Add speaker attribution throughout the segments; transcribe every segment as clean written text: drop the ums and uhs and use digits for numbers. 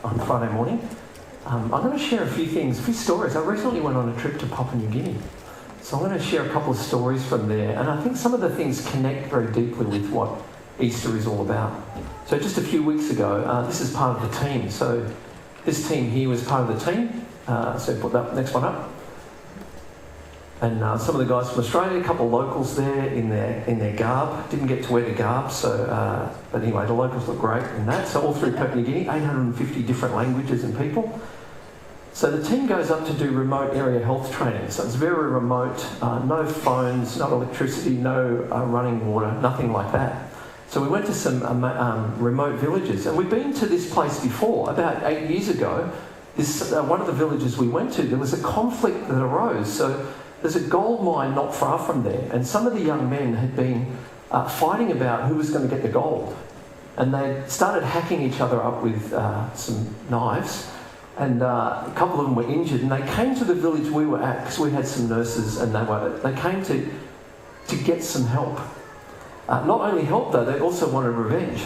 Speaker 1: on Friday morning. I'm going to share a few things, a few stories. I recently went on a trip to Papua New Guinea. So I'm going to share a couple of stories from there. And I think some of the things connect very deeply with what Easter is all about. So just a few weeks ago, this is part of the team. So this team here was part of the team. So put that next one up. And some of the guys from Australia, a couple of locals there in their garb. Didn't get to wear the garb, so but anyway, the locals look great in that. So all through Papua New Guinea, 850 different languages and people. So the team goes up to do remote area health training. So it's very remote, no phones, no electricity, no running water, nothing like that. So we went to some remote villages, and we've been to this place before. About 8 years ago, this one of the villages we went to, there was a conflict that arose. So there's a gold mine not far from there, and some of the young men had been fighting about who was going to get the gold. And they started hacking each other up with some knives, and a couple of them were injured. And they came to the village we were at, because we had some nurses, and they came to get some help. Not only help though, they also wanted revenge.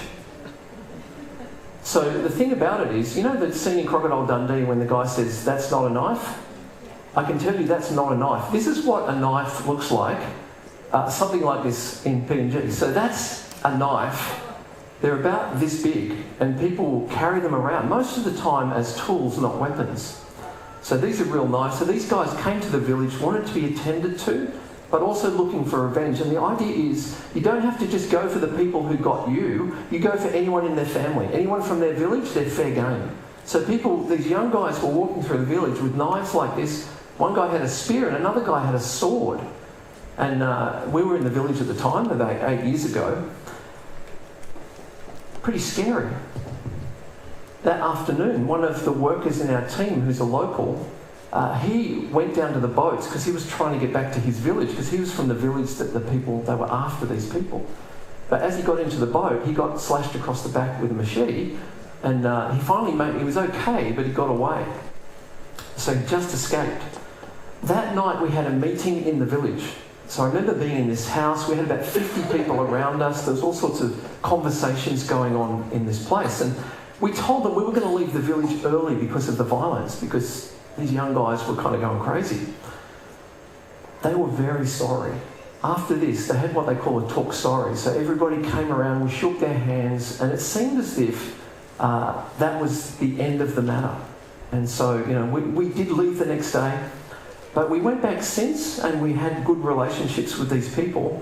Speaker 1: So the thing about it is, you know the scene in Crocodile Dundee when the guy says, "That's not a knife"? I can tell you that's not a knife. This is what a knife looks like. Something like this in PNG. So that's a knife. They're about this big, and people carry them around, most of the time as tools, not weapons. So these are real knives. So these guys came to the village, wanted to be attended to, but also looking for revenge. And the idea is, you don't have to just go for the people who got you. You go for anyone in their family. Anyone from their village, they're fair game. So these young guys were walking through the village with knives like this. One guy had a spear and another guy had a sword. And we were in the village at the time, about 8 years ago. Pretty scary. That afternoon, one of the workers in our team, who's a local, he went down to the boats because he was trying to get back to his village, because he was from the village that they were after these people. But as he got into the boat, he got slashed across the back with a machete, and he was okay, but he got away. So he just escaped. That night we had a meeting in the village. So I remember being in this house. We had about 50 people around us. There was all sorts of conversations going on in this place. And we told them we were going to leave the village early because of the violence, because these young guys were kind of going crazy. They were very sorry. After this, they had what they call a talk sorry. So everybody came around, we shook their hands, and it seemed as if that was the end of the matter. And so, we did leave the next day. But we went back since, and we had good relationships with these people.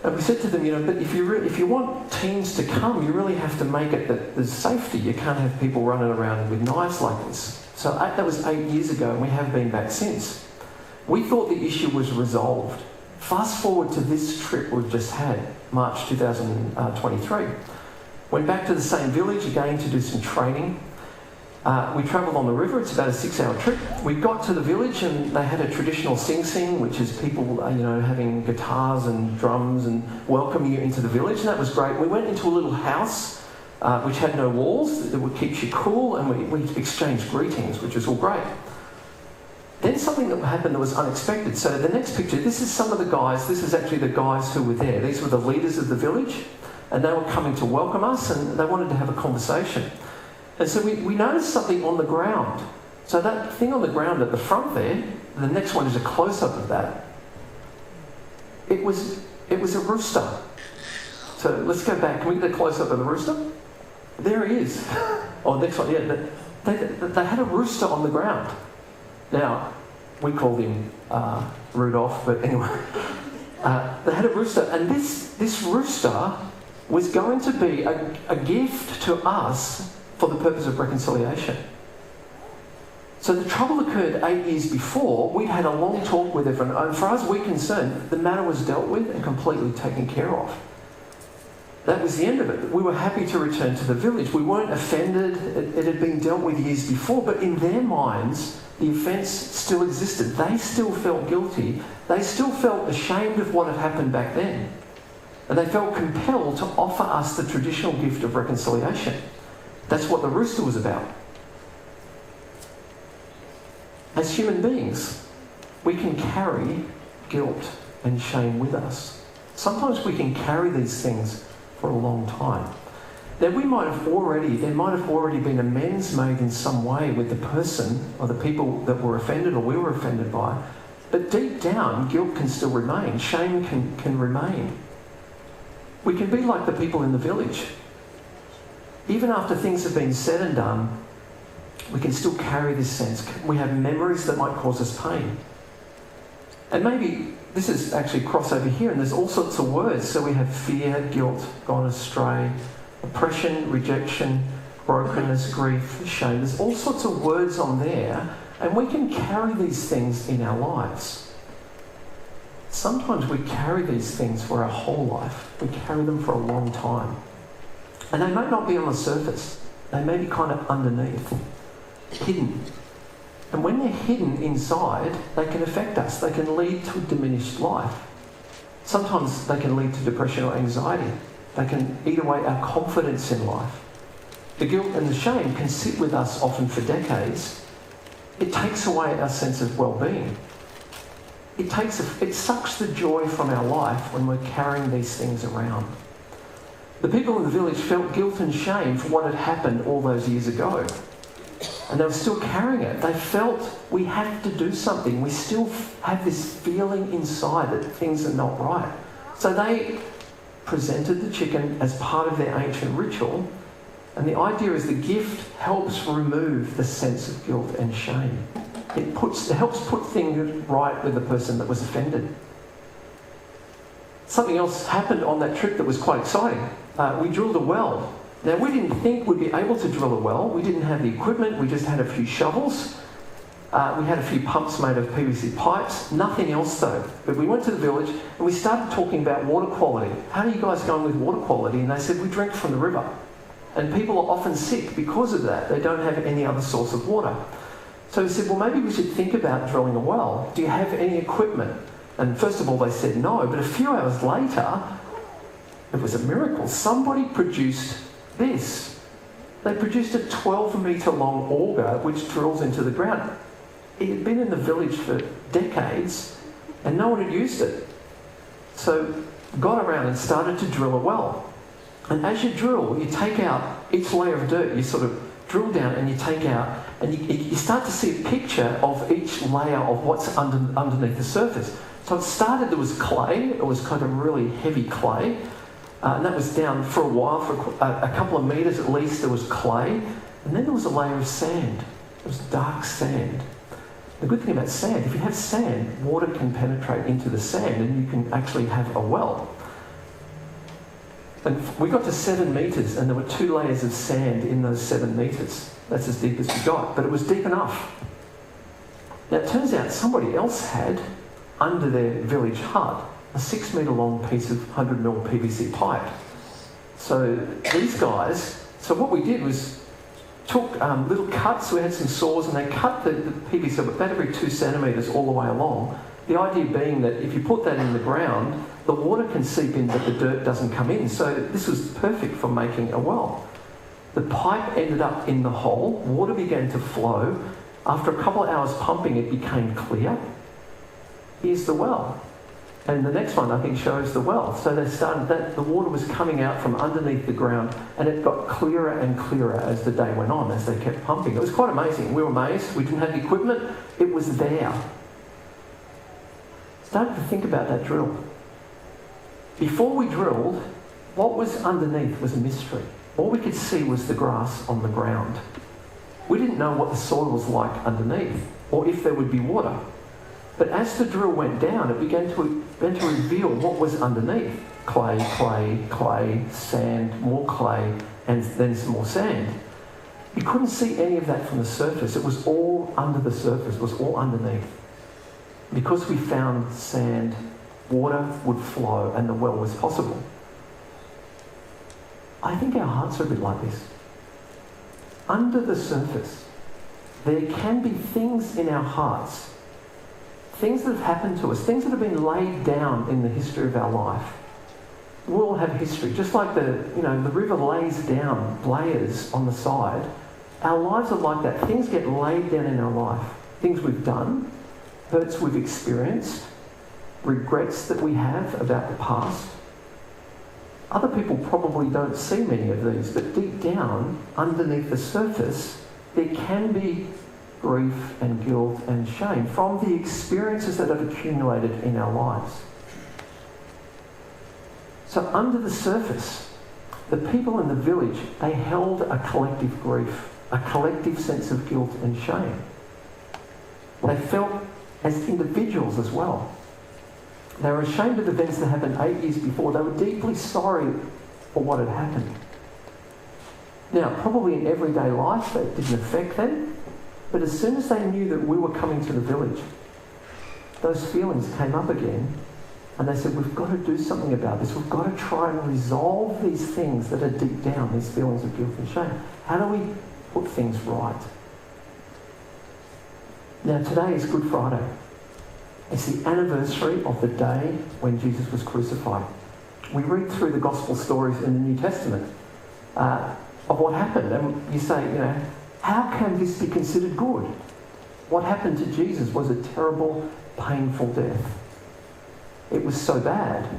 Speaker 1: And we said to them, but if you want teams to come, you really have to make it that there's safety. You can't have people running around with knives like this. So that was 8 years ago, and we have been back since. We thought the issue was resolved. Fast forward to this trip we've just had, March 2023. Went back to the same village again to do some training. We travelled on the river. It's about a 6-hour trip. We got to the village and they had a traditional sing-sing, which is people, having guitars and drums and welcoming you into the village, and that was great. We went into a little house which had no walls, that would keep you cool, and we exchanged greetings, which was all great. Then something that happened that was unexpected. So the next picture, this is some of the guys. This is actually the guys who were there. These were the leaders of the village, and they were coming to welcome us, and they wanted to have a conversation. And so we noticed something on the ground. So that thing on the ground at the front there, the next one is a close-up of that. It was a rooster. So let's go back. Can we get a close-up of the rooster? There he is. Oh, next one, yeah. They had a rooster on the ground. Now, we called him Rudolph, but anyway. They had a rooster, and this rooster was going to be a gift to us for the purpose of reconciliation. So the trouble occurred 8 years before. We'd had a long talk with everyone, and for us, we're concerned, the matter was dealt with and completely taken care of. That was the end of it. We were happy to return to the village. We weren't offended. It had been dealt with years before, but in their minds, the offence still existed. They still felt guilty. They still felt ashamed of what had happened back then. And they felt compelled to offer us the traditional gift of reconciliation. That's what the rooster was about. As human beings, we can carry guilt and shame with us. Sometimes we can carry these things for a long time. there might have already been amends made in some way with the person or the people that were offended or we were offended by. But deep down, guilt can still remain. Shame can remain. We can be like the people in the village. Even after things have been said and done, we can still carry this sense. We have memories that might cause us pain. And maybe this is actually crossover here, and there's all sorts of words. So we have fear, guilt, gone astray, oppression, rejection, brokenness, grief, shame. There's all sorts of words on there, and we can carry these things in our lives. Sometimes we carry these things for our whole life. We carry them for a long time. And they may not be on the surface. They may be kind of underneath, hidden. And when they're hidden inside, they can affect us. They can lead to a diminished life. Sometimes they can lead to depression or anxiety. They can eat away our confidence in life. The guilt and the shame can sit with us often for decades. It takes away our sense of well-being. It sucks the joy from our life when we're carrying these things around. The people in the village felt guilt and shame for what had happened all those years ago. And they were still carrying it. They felt we have to do something. We still have this feeling inside that things are not right. So they presented the chicken as part of their ancient ritual. And the idea is the gift helps remove the sense of guilt and shame. It helps put things right with the person that was offended. Something else happened on that trip that was quite exciting. We drilled a well. Now, we didn't think we'd be able to drill a well. We didn't have the equipment. We just had a few shovels. We had a few pumps made of PVC pipes. Nothing else, though. But we went to the village and we started talking about water quality. How are you guys going with water quality? And they said, we drink from the river. And people are often sick because of that. They don't have any other source of water. So we said, well, maybe we should think about drilling a well. Do you have any equipment? And first of all, they said no. But a few hours later, it was a miracle. Somebody produced this. They produced a 12-metre long auger which drills into the ground. It had been in the village for decades and no one had used it. So got around and started to drill a well. And as you drill, you take out each layer of dirt. You sort of drill down and you take out, and you start to see a picture of each layer of what's underneath the surface. So it started, there was clay. It was kind of really heavy clay. And that was down for a while, for a couple of metres at least, there was clay. And then there was a layer of sand. It was dark sand. The good thing about sand, if you have sand, water can penetrate into the sand and you can actually have a well. And we got to 7 metres and there were 2 layers of sand in those 7 metres. That's as deep as we got, but it was deep enough. Now it turns out somebody else had, under their village hut, a 6-metre long piece of 100mm PVC pipe. So these guys, so what we did was took little cuts. We had some saws and they cut the PVC about every 2 centimetres all the way along. The idea being that if you put that in the ground, the water can seep in but the dirt doesn't come in. So this was perfect for making a well. The pipe ended up in the hole. Water began to flow. After a couple of hours pumping, it became clear. Here's the well. And the next one, I think, shows the well. So they started that, the water was coming out from underneath the ground and it got clearer and clearer as the day went on, as they kept pumping. It was quite amazing. We were amazed. We didn't have the equipment. It was there. Started to think about that drill. Before we drilled, what was underneath was a mystery. All we could see was the grass on the ground. We didn't know what the soil was like underneath or if there would be water. But as the drill went down, it began to reveal what was underneath. Clay, clay, clay, sand, more clay, and then some more sand. You couldn't see any of that from the surface. It was all under the surface, it was all underneath. Because we found sand, water would flow and the well was possible. I think our hearts are a bit like this. Under the surface, there can be things in our hearts, things that have happened to us, things that have been laid down in the history of our life. We all have history. Just like the river lays down layers on the side, our lives are like that. Things get laid down in our life. Things we've done, hurts we've experienced, regrets that we have about the past. Other people probably don't see many of these, but deep down, underneath the surface, there can be grief and guilt and shame from the experiences that have accumulated in our lives. So under the surface, the people in the village, they held a collective grief, a collective sense of guilt and shame. They felt as individuals as well. They were ashamed of events that happened 8 years before. They were deeply sorry for what had happened. Now, probably in everyday life that didn't affect them, but as soon as they knew that we were coming to the village, those feelings came up again, and they said, we've got to do something about this. We've got to try and resolve these things that are deep down, these feelings of guilt and shame. How do we put things right? Now, today is Good Friday. It's the anniversary of the day when Jesus was crucified. We read through the gospel stories in the New Testament of what happened. And you say, how can this be considered good? What happened to Jesus was a terrible, painful death. It was so bad.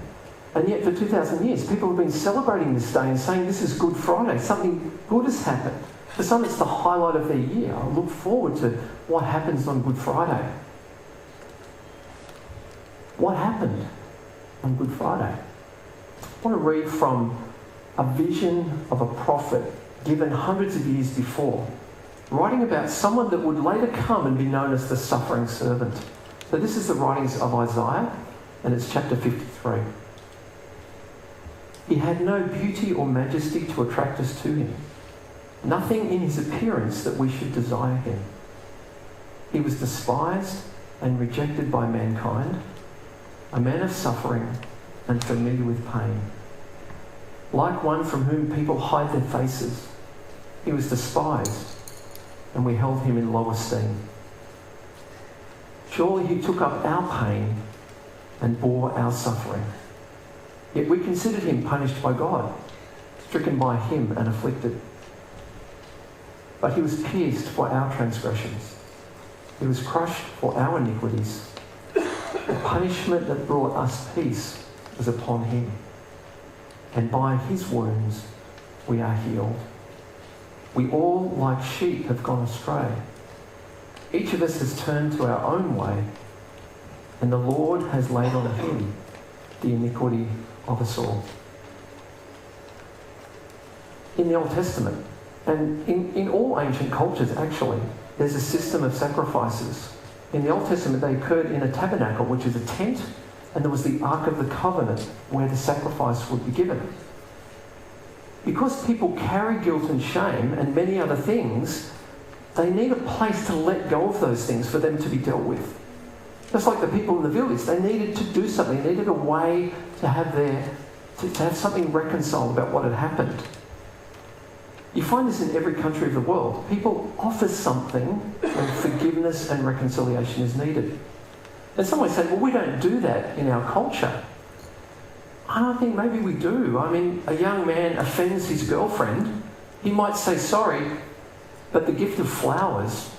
Speaker 1: And yet for 2,000 years, people have been celebrating this day and saying this is Good Friday. Something good has happened. For some, it's the highlight of their year. I look forward to what happens on Good Friday. What happened on Good Friday? I want to read from a vision of a prophet given hundreds of years before, writing about someone that would later come and be known as the suffering servant. So this is the writings of Isaiah, and it's chapter 53. He had no beauty or majesty to attract us to him, nothing in his appearance that we should desire him. He was despised and rejected by mankind, a man of suffering and familiar with pain. Like one from whom people hide their faces, he was despised, and we held him in low esteem. Surely he took up our pain and bore our suffering. Yet we considered him punished by God, stricken by him and afflicted. But he was pierced for our transgressions. He was crushed for our iniquities. The punishment that brought us peace was upon him, and by his wounds we are healed. We all, like sheep, have gone astray. Each of us has turned to our own way, and the Lord has laid on him the iniquity of us all. In the Old Testament, and in all ancient cultures actually, there's a system of sacrifices. In the Old Testament, they occurred in a tabernacle, which is a tent, and there was the Ark of the Covenant where the sacrifice would be given. Because people carry guilt and shame and many other things, they need a place to let go of those things for them to be dealt with. Just like the people in the village, they needed to do something. They needed a way to have something reconciled about what had happened. You find this in every country of the world. People offer something when forgiveness and reconciliation is needed. And some might say, well, we don't do that in our culture. I think maybe we do. I mean, a young man offends his girlfriend. He might say sorry, but the gift of flowers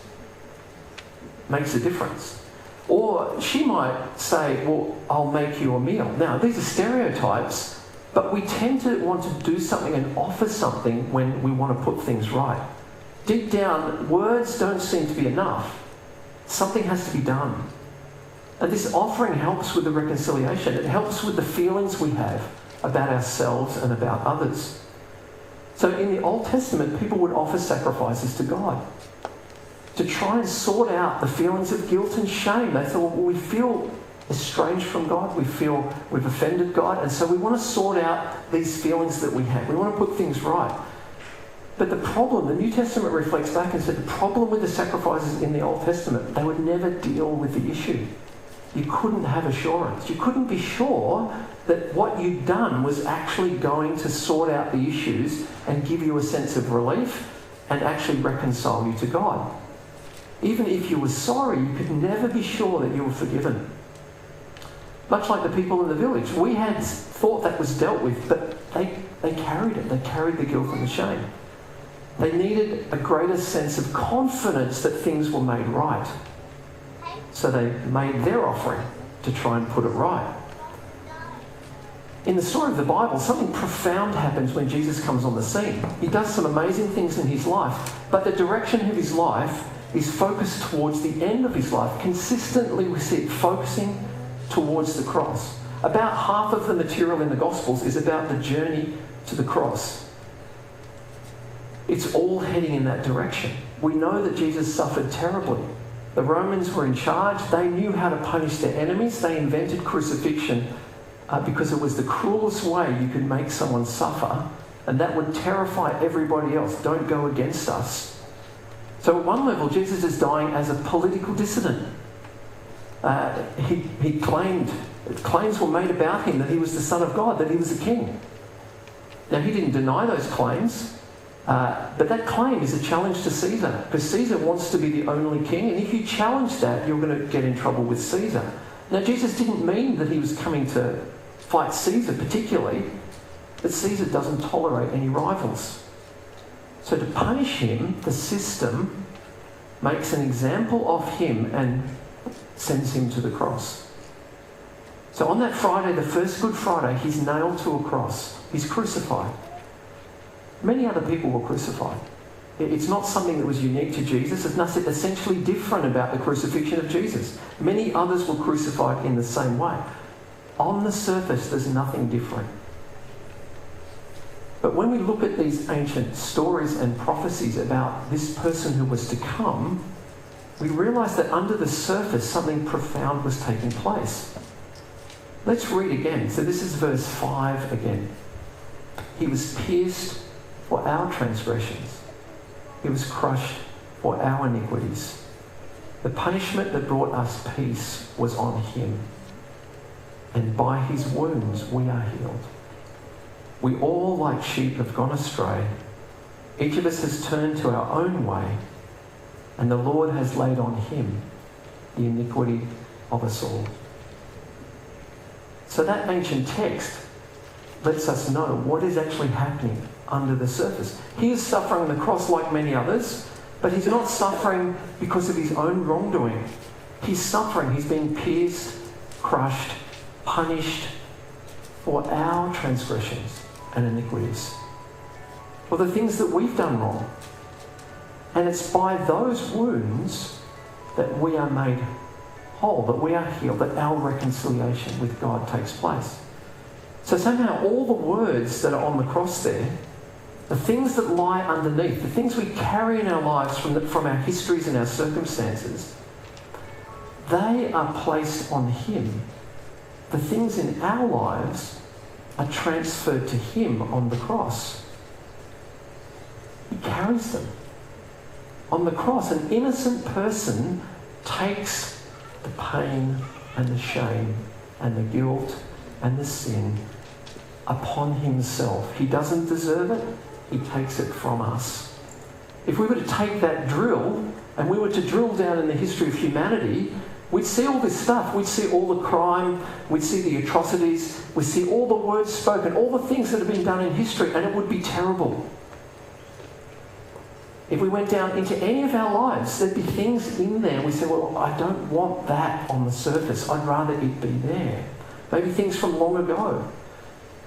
Speaker 1: makes a difference. Or she might say, well, I'll make you a meal. Now, these are stereotypes, but we tend to want to do something and offer something when we want to put things right. Deep down, words don't seem to be enough. Something has to be done. And this offering helps with the reconciliation. It helps with the feelings we have about ourselves and about others. So in the Old Testament, people would offer sacrifices to God to try and sort out the feelings of guilt and shame. They thought, well, we feel estranged from God. We feel we've offended God. And so we want to sort out these feelings that we have. We want to put things right. But the problem, the New Testament reflects back and said the problem with the sacrifices in the Old Testament, they would never deal with the issue. You couldn't have assurance. You couldn't be sure that what you'd done was actually going to sort out the issues and give you a sense of relief and actually reconcile you to God. Even if you were sorry, you could never be sure that you were forgiven. Much like the people in the village. We had thought that was dealt with, but they carried it. They carried the guilt and the shame. They needed a greater sense of confidence that things were made right. So they made their offering to try and put it right. in the story of the Bible, something profound happens when Jesus comes on the scene. He does some amazing things in his life, but the direction of his life is focused towards the end of his life. Consistently we see it focusing towards the cross. About half of the material in the Gospels is about the journey to the cross. It's all heading in that direction. We know that Jesus suffered terribly. The Romans were in charge. They knew how to punish their enemies. They invented crucifixion because it was the cruelest way you could make someone suffer, and that would terrify everybody else. Don't go against us. So at one level, Jesus is dying as a political dissident. Claims were made about him that he was the Son of God, that he was a king. Now, he didn't deny those claims, but that claim is a challenge to Caesar, because Caesar wants to be the only king, and if you challenge that, you're going to get in trouble with Caesar. Now, Jesus didn't mean that he was coming to fight Caesar particularly, but Caesar doesn't tolerate any rivals. So to punish him, the system makes an example of him and sends him to the cross. So on that Friday, the first Good Friday, he's nailed to a cross. He's crucified. Many other people were crucified. It's not something that was unique to Jesus. There's nothing essentially different about the crucifixion of Jesus. Many others were crucified in the same way. On the surface, there's nothing different. But when we look at these ancient stories and prophecies about this person who was to come, we realise that under the surface, something profound was taking place. Let's read again. So this is verse 5 again. He was pierced for our transgressions. He was crushed for our iniquities. The punishment that brought us peace was on him, and by his wounds we are healed. We all, like sheep, have gone astray. Each of us has turned to our own way, and the Lord has laid on him the iniquity of us all. So that ancient text lets us know what is actually happening under the surface. He is suffering on the cross like many others, but he's not suffering because of his own wrongdoing. He's suffering. He's being pierced, crushed, punished for our transgressions and iniquities, for the things that we've done wrong. And it's by those wounds that we are made whole, that we are healed, that our reconciliation with God takes place. So somehow all the words that are on the cross there, the things that lie underneath, the things we carry in our lives from our histories and our circumstances, they are placed on him. The things in our lives are transferred to him on the cross. He carries them. On the cross, an innocent person takes the pain and the shame and the guilt and the sin upon himself. He doesn't deserve it. He takes it from us. If we were to take that drill and we were to drill down in the history of humanity, we'd see all this stuff. We'd see all the crime. We'd see the atrocities. We'd see all the words spoken, all the things that have been done in history, and it would be terrible. If we went down into any of our lives, there'd be things in there. We say, well, I don't want that on the surface. I'd rather it be there. Maybe things from long ago.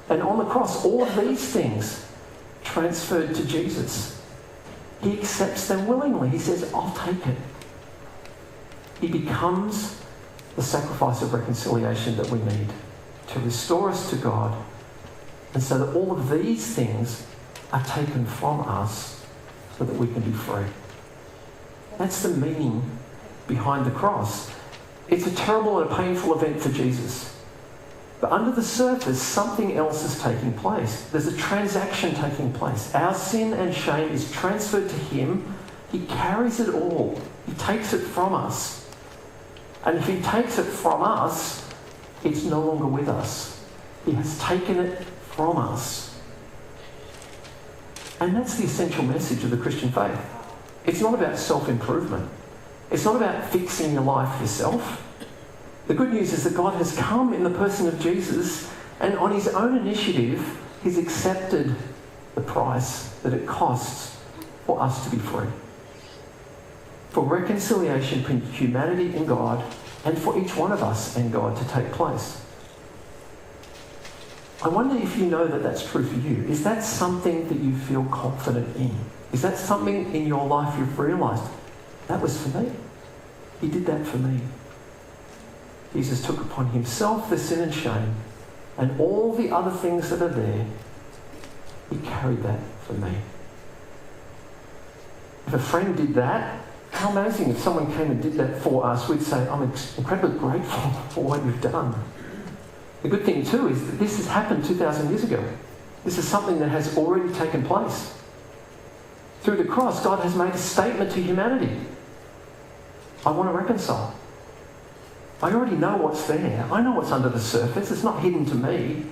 Speaker 1: And on the cross, all of these things transferred to Jesus. He accepts them willingly. He says, I'll take it. He becomes the sacrifice of reconciliation that we need to restore us to God, and so that all of these things are taken from us so that we can be free. That's the meaning behind the cross. It's a terrible and a painful event for Jesus. But under the surface, something else is taking place. There's a transaction taking place. Our sin and shame is transferred to him. He carries it all. He takes it from us. And if he takes it from us, it's no longer with us. He has taken it from us. And that's the essential message of the Christian faith. It's not about self-improvement. It's not about fixing your life yourself. The good news is that God has come in the person of Jesus, and on his own initiative, he's accepted the price that it costs for us to be free. For reconciliation between humanity and God, and for each one of us and God to take place. I wonder if you know that that's true for you. Is that something that you feel confident in? Is that something in your life you've realised, that was for me? He did that for me. Jesus took upon himself the sin and shame and all the other things that are there. He carried that for me. If a friend did that, how amazing if someone came and did that for us. We'd say, I'm incredibly grateful for what you've done. The good thing too is that this has happened 2,000 years ago. This is something that has already taken place. Through the cross, God has made a statement to humanity. I want to reconcile. I already know what's there. I know what's under the surface. It's not hidden to me.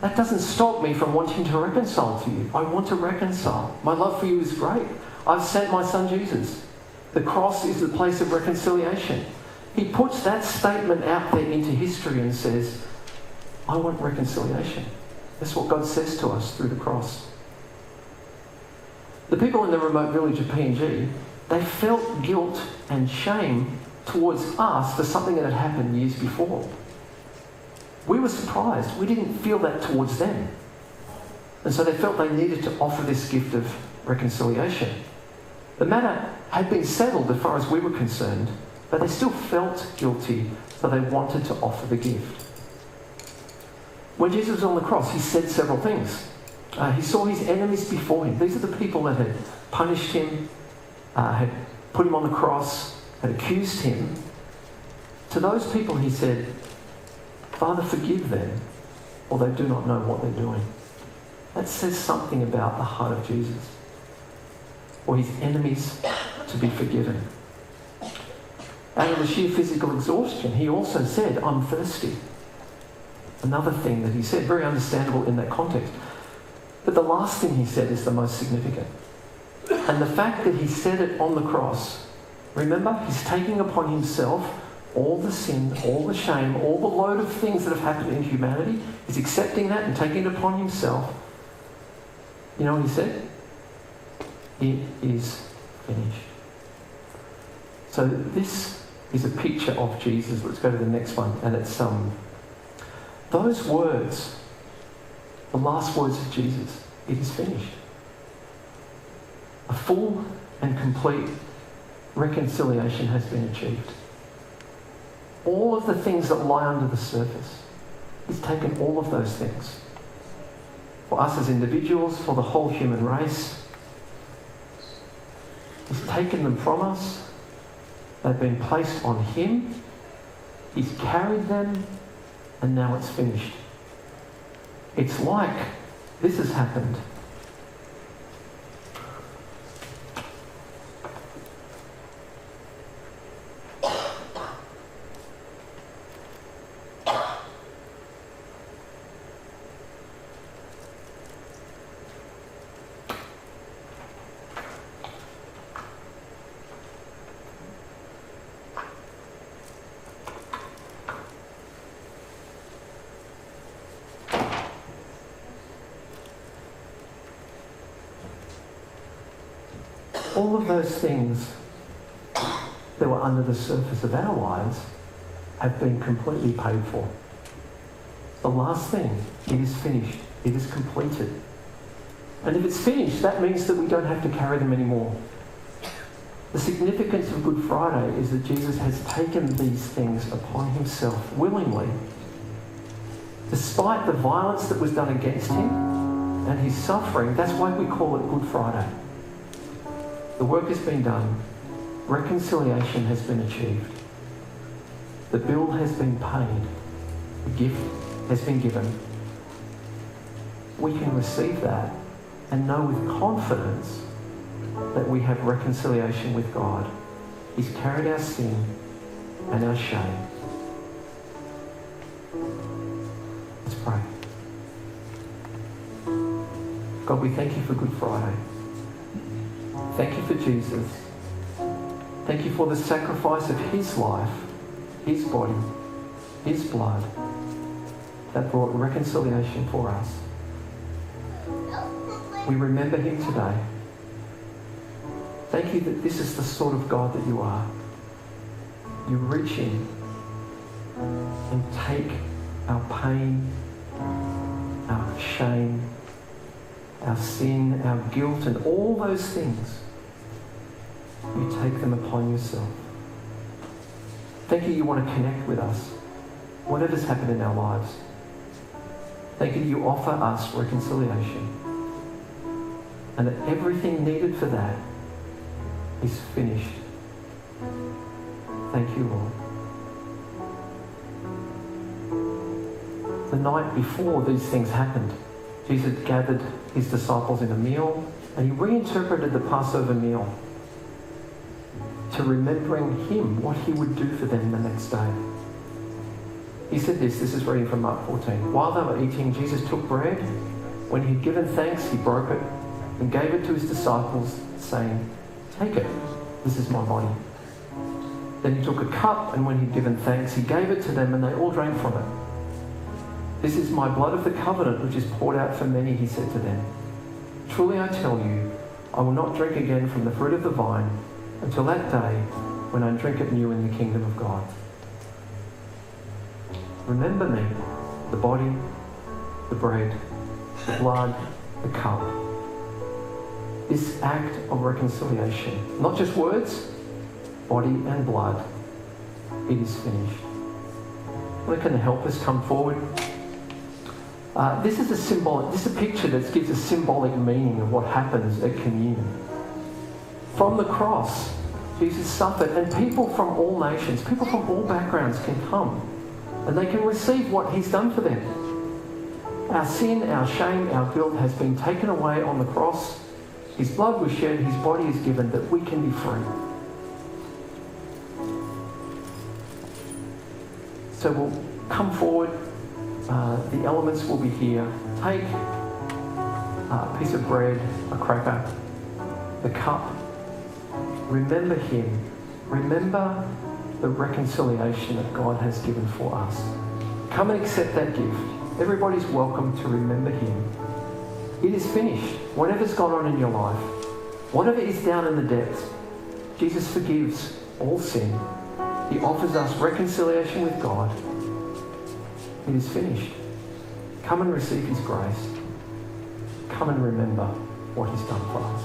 Speaker 1: That doesn't stop me from wanting to reconcile to you. I want to reconcile. My love for you is great. I've sent my son Jesus. The cross is the place of reconciliation. He puts that statement out there into history and says, I want reconciliation. That's what God says to us through the cross. The people in the remote village of PNG, they felt guilt and shame towards us for something that had happened years before. We were surprised. We didn't feel that towards them. And so they felt they needed to offer this gift of reconciliation. The matter had been settled as far as we were concerned, but they still felt guilty, so they wanted to offer the gift. When Jesus was on the cross, he said several things. He saw his enemies before him. These are the people that had punished him, had put him on the cross, had accused him. To those people he said, Father, forgive them, or they do not know what they're doing. That says something about the heart of Jesus. For his enemies to be forgiven. Out of the sheer physical exhaustion, he also said, I'm thirsty. Another thing that he said, very understandable in that context. But the last thing he said is the most significant. And the fact that he said it on the cross, remember, he's taking upon himself all the sin, all the shame, all the load of things that have happened in humanity. He's accepting that and taking it upon himself. You know what he said? It is finished. So this is a picture of Jesus. Let's go to the next one. And it's those words, the last words of Jesus, it is finished. A full and complete reconciliation has been achieved. All of the things that lie under the surface, he's taken all of those things. For us as individuals, for the whole human race, he's taken them from us. They've been placed on him. He's carried them, and now it's finished. It's like this has happened. All of those things that were under the surface of our lives have been completely paid for. The last thing, it is finished. It is completed. And if it's finished, that means that we don't have to carry them anymore. The significance of Good Friday is that Jesus has taken these things upon himself willingly. Despite the violence that was done against him and his suffering, that's why we call it Good Friday. The work has been done. Reconciliation has been achieved. The bill has been paid. The gift has been given. We can receive that and know with confidence that we have reconciliation with God. He's carried our sin and our shame. Let's pray. God, we thank you for Good Friday. Thank you for Jesus. Thank you for the sacrifice of his life, his body, his blood that brought reconciliation for us. We remember him today. Thank you that this is the sort of God that you are. You reach in and take our pain, shame, our sin, our guilt, and all those things. You take them upon yourself. Thank you, you want to connect with us, whatever's happened in our lives. Thank you, you offer us reconciliation. And that everything needed for that is finished. Thank you, Lord. The night before these things happened, Jesus gathered his disciples in a meal, and he reinterpreted the Passover meal to remembering him, what he would do for them the next day. He said this is reading from Mark 14. While they were eating, Jesus took bread. When he had given thanks, he broke it and gave it to his disciples, saying, "Take it, this is my body." Then he took a cup, and when he had given thanks, he gave it to them, and they all drank from it. "This is my blood of the covenant, which is poured out for many," he said to them. "Truly I tell you, I will not drink again from the fruit of the vine until that day when I drink it new in the kingdom of God." Remember me, the body, the bread, the blood, the cup. This act of reconciliation, not just words, body and blood, it is finished. Well, can the helpers come forward? This is a picture that gives a symbolic meaning of what happens at communion. From the cross, Jesus suffered, and people from all nations, people from all backgrounds can come, and they can receive what he's done for them. Our sin, our shame, our guilt has been taken away on the cross. His blood was shed, his body is given, that we can be free. So we'll come forward. The elements will be here. Take a piece of bread, a cracker, the cup. Remember him. Remember the reconciliation that God has given for us. Come and accept that gift. Everybody's welcome to remember him. It is finished. Whatever's gone on in your life, whatever is down in the depths, Jesus forgives all sin. He offers us reconciliation with God. It is finished. Come and receive his grace. Come and remember what he's done for us.